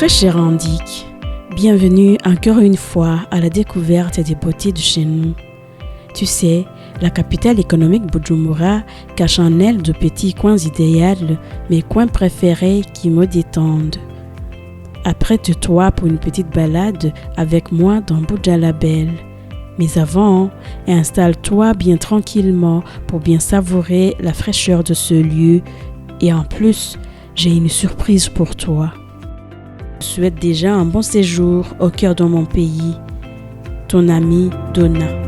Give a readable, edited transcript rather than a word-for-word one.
Très cher Andik, bienvenue encore une fois à la découverte des beautés de chez nous. Tu sais, la capitale économique Bujumbura cache en elle de petits coins idéaux, mes coins préférés qui me détendent. Apprête-toi pour une petite balade avec moi dans Buja la Belle. Mais avant, installe-toi bien tranquillement pour bien savourer la fraîcheur de ce lieu. Et en plus, j'ai une surprise pour toi. Je souhaite déjà un bon séjour au cœur de mon pays. Ton ami Donna.